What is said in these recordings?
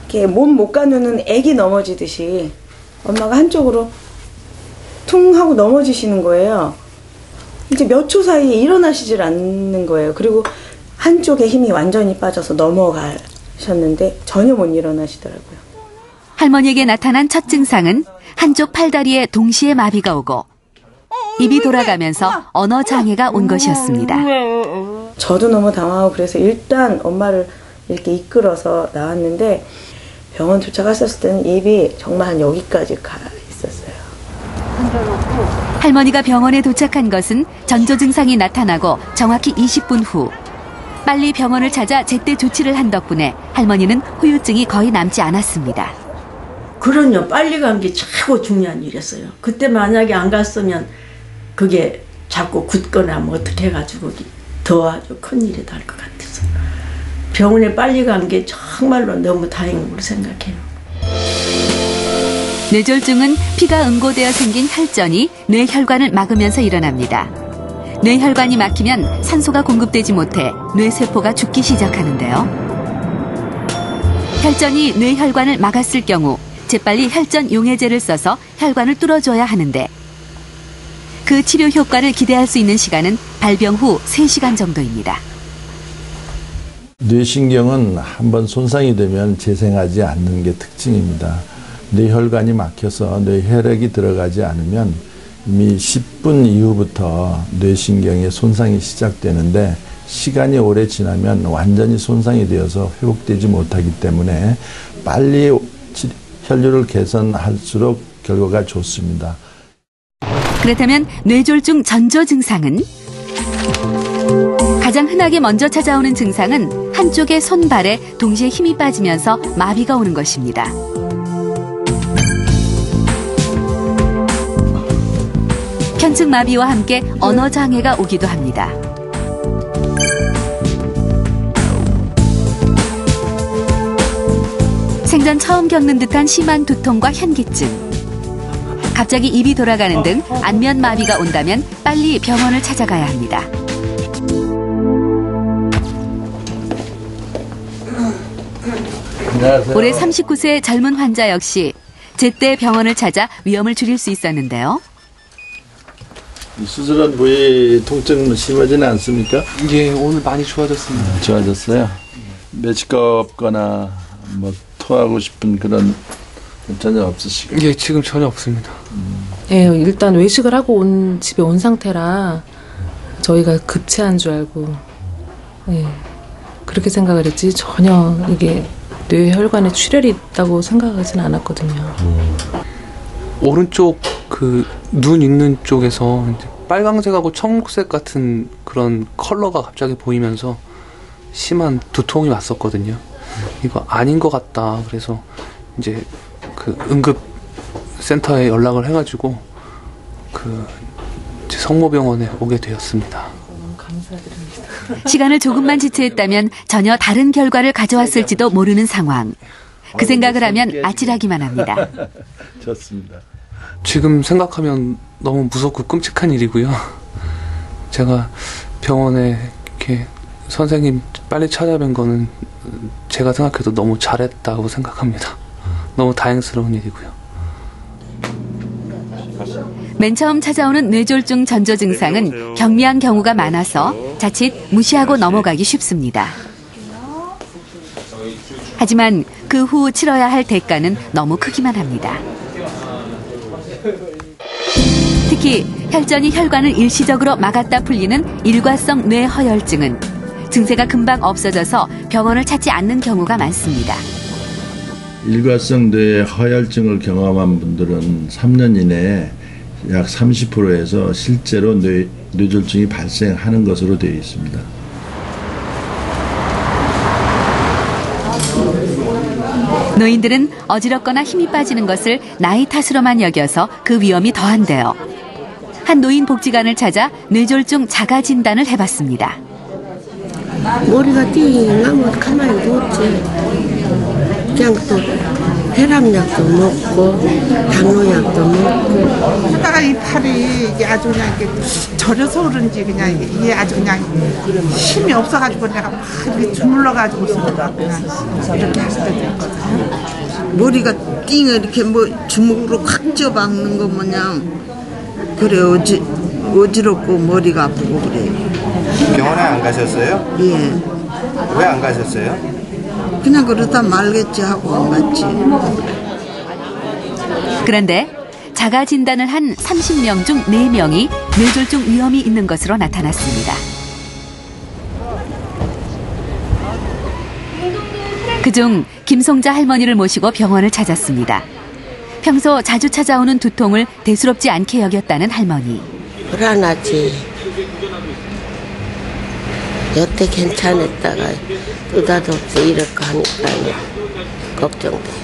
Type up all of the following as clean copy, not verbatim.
이렇게 몸 못 가누는 애기 넘어지듯이 엄마가 한쪽으로 퉁 하고 넘어지시는 거예요. 이제 몇 초 사이에 일어나시질 않는 거예요. 그리고 한쪽에 힘이 완전히 빠져서 넘어가셨는데 전혀 못 일어나시더라고요. 할머니에게 나타난 첫 증상은 한쪽 팔다리에 동시에 마비가 오고 입이 돌아가면서 언어 장애가 온 것이었습니다. 저도 너무 당황하고 그래서 일단 엄마를 이렇게 이끌어서 나왔는데 병원 도착했을 때는 입이 정말 한 여기까지 가 있었어요. 할머니가 병원에 도착한 것은 전조 증상이 나타나고 정확히 20분 후. 빨리 병원을 찾아 제때 조치를 한 덕분에 할머니는 후유증이 거의 남지 않았습니다. 그럼요. 빨리 간 게 최고 중요한 일이었어요. 그때 만약에 안 갔으면 그게 자꾸 굳거나 뭐 어떻게 해가지고 더 아주 큰 일이 될 것 같아서 병원에 빨리 간 게 정말로 너무 다행으로 생각해요. 뇌졸중은 피가 응고되어 생긴 혈전이 뇌혈관을 막으면서 일어납니다. 뇌혈관이 막히면 산소가 공급되지 못해 뇌세포가 죽기 시작하는데요. 혈전이 뇌혈관을 막았을 경우 재빨리 혈전 용해제를 써서 혈관을 뚫어줘야 하는데 그 치료 효과를 기대할 수 있는 시간은 발병 후 3시간 정도입니다. 뇌신경은 한번 손상이 되면 재생하지 않는 게 특징입니다. 뇌혈관이 막혀서 뇌혈액이 들어가지 않으면 이미 10분 이후부터 뇌신경의 손상이 시작되는데 시간이 오래 지나면 완전히 손상이 되어서 회복되지 못하기 때문에 빨리 혈류를 개선할수록 결과가 좋습니다. 그렇다면 뇌졸중 전조 증상은? 가장 흔하게 먼저 찾아오는 증상은 한쪽의 손발에 동시에 힘이 빠지면서 마비가 오는 것입니다. 편측 마비와 함께 언어 장애가 오기도 합니다. 생전 처음 겪는 듯한 심한 두통과 현기증. 갑자기 입이 돌아가는 등 안면 마비가 온다면 빨리 병원을 찾아가야 합니다. 안녕하세요. 올해 39세 젊은 환자 역시 제때 병원을 찾아 위험을 줄일 수 있었는데요. 수술한 부위 통증 심하지는 않습니까? 예, 오늘 많이 좋아졌습니다. 좋아졌어요? 매치가 없거나 뭐 토하고 싶은 그런 전혀 없으시고? 예, 지금 전혀 없습니다. 예, 일단 외식을 하고 집에 온 상태라 저희가 급체한 줄 알고 예, 그렇게 생각을 했지 전혀 이게 뇌혈관에 출혈이 있다고 생각하지는 않았거든요. 오른쪽 그 눈 있는 쪽에서 빨강색하고 청록색 같은 그런 컬러가 갑자기 보이면서 심한 두통이 왔었거든요. 이거 아닌 것 같다. 그래서 이제 그 응급 센터에 연락을 해가지고 그 성모병원에 오게 되었습니다. 감사드립니다. 시간을 조금만 지체했다면 전혀 다른 결과를 가져왔을지도 모르는 상황. 그 생각을 하면 아찔하기만 합니다. 좋습니다. 지금 생각하면 너무 무섭고 끔찍한 일이고요. 제가 병원에 이렇게 선생님 빨리 찾아뵌 거는 제가 생각해도 너무 잘했다고 생각합니다. 너무 다행스러운 일이고요. 맨 처음 찾아오는 뇌졸중 전조 증상은 경미한 경우가 많아서 자칫 무시하고 넘어가기 쉽습니다. 하지만 그 후 치러야 할 대가는 너무 크기만 합니다. 특히 혈전이 혈관을 일시적으로 막았다 풀리는 일과성 뇌허혈증은 증세가 금방 없어져서 병원을 찾지 않는 경우가 많습니다. 일과성 뇌허혈증을 경험한 분들은 3년 이내에 약 30%에서 실제로 뇌졸중이 발생하는 것으로 되어 있습니다. 노인들은 어지럽거나 힘이 빠지는 것을 나이 탓으로만 여겨서 그 위험이 더한데요. 한 노인 복지관을 찾아 뇌졸중 자가 진단을 해봤습니다. 머리가 띵하면 가만히 누웠지. 그냥 또 혈압약도 먹고 당뇨약도 먹고. 하다가 이 팔이 이게 아주 그냥 이렇게 저려서 그런지 그냥 이게 아주 그냥 힘이 없어가지고 내가 막 이렇게 주물러가지고 있었는데 이렇게 할 때도 있거든요. 머리가 띵 이렇게 뭐 주먹으로 확 쪄박는 거 마냥 그래 어지럽고 머리가 아프고 그래요. 병원에 안 가셨어요? 예. 왜 안 가셨어요? 그냥 그러다 말겠지 하고 안 갔지. 그런데 자가 진단을 한 30명 중 4명이 뇌졸중 위험이 있는 것으로 나타났습니다. 그중 김송자 할머니를 모시고 병원을 찾았습니다. 평소 자주 찾아오는 두통을 대수롭지 않게 여겼다는 할머니. 불안하지. 여태 괜찮았다가 느닷없이 이럴까 하니까 걱정돼.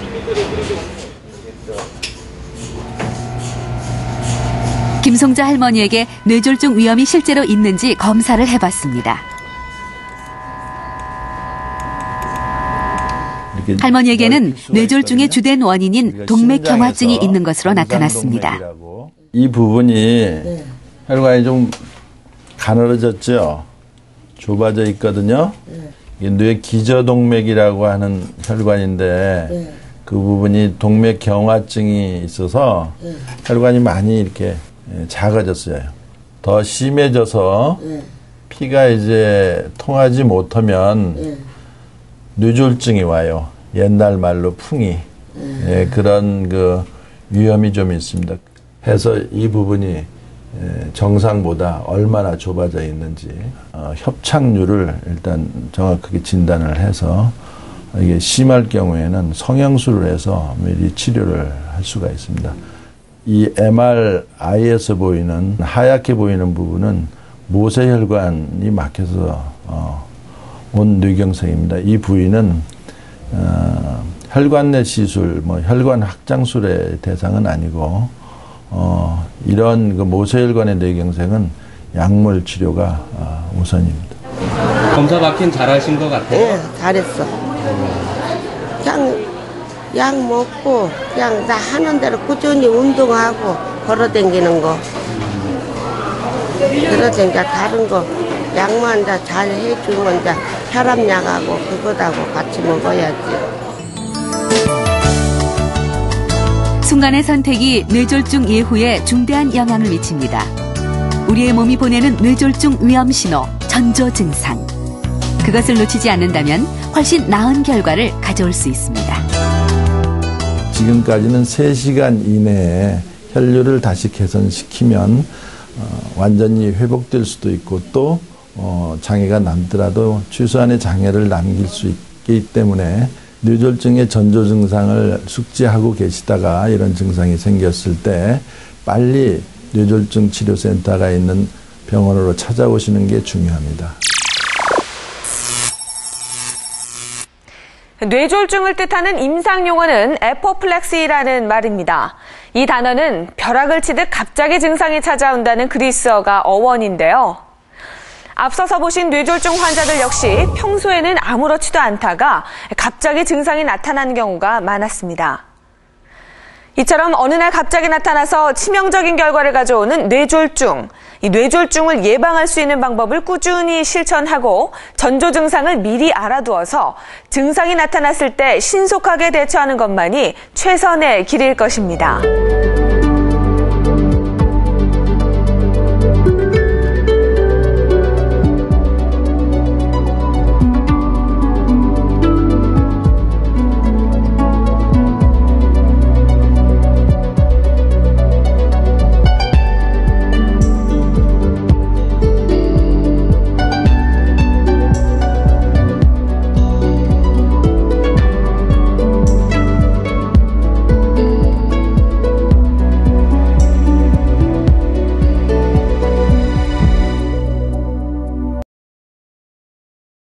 김송자 할머니에게 뇌졸중 위험이 실제로 있는지 검사를 해봤습니다. 할머니에게는 뇌졸중의 주된 원인인 동맥경화증이 있는 것으로 나타났습니다. 이 부분이 혈관이 좀 가늘어졌죠. 좁아져 있거든요. 이게 뇌기저동맥이라고 하는 혈관인데 그 부분이 동맥경화증이 있어서 혈관이 많이 이렇게 작아졌어요. 더 심해져서 피가 이제 통하지 못하면 뇌졸중이 와요. 옛날 말로 풍이. 그런 그 위험이 좀 있습니다. 해서 이 부분이 정상보다 얼마나 좁아져 있는지 협착률을 일단 정확하게 진단을 해서 이게 심할 경우에는 성형술을 해서 미리 치료를 할 수가 있습니다. 이 MRI에서 보이는 하얗게 보이는 부분은 모세혈관이 막혀서 온 뇌경색입니다. 이 부위는 혈관 내 시술, 혈관 확장술의 대상은 아니고 이런 그 모세혈관의 뇌경색은 약물 치료가 우선입니다. 검사 받긴 잘하신 것 같아요. 네, 잘했어. 그냥 약 먹고 그냥 나 하는 대로 꾸준히 운동하고 걸어다니는 거. 그러니까 다른 거 약만 잘 해주면 혈압약하고 그거하고 같이 먹어야지. 순간의 선택이 뇌졸중 예후에 중대한 영향을 미칩니다. 우리의 몸이 보내는 뇌졸중 위험 신호, 전조 증상. 그것을 놓치지 않는다면 훨씬 나은 결과를 가져올 수 있습니다. 지금까지는 3시간 이내에 혈류를 다시 개선시키면 완전히 회복될 수도 있고 또 장애가 남더라도 최소한의 장애를 남길 수 있기 때문에 뇌졸중의 전조 증상을 숙지하고 계시다가 이런 증상이 생겼을 때 빨리 뇌졸중 치료센터가 있는 병원으로 찾아오시는 게 중요합니다. 뇌졸중을 뜻하는 임상용어는 에포플렉시라는 말입니다. 이 단어는 벼락을 치듯 갑자기 증상이 찾아온다는 그리스어가 어원인데요. 앞서서 보신 뇌졸중 환자들 역시 평소에는 아무렇지도 않다가 갑자기 증상이 나타나는 경우가 많았습니다. 이처럼 어느 날 갑자기 나타나서 치명적인 결과를 가져오는 뇌졸중. 이 뇌졸중을 예방할 수 있는 방법을 꾸준히 실천하고 전조 증상을 미리 알아두어서 증상이 나타났을 때 신속하게 대처하는 것만이 최선의 길일 것입니다.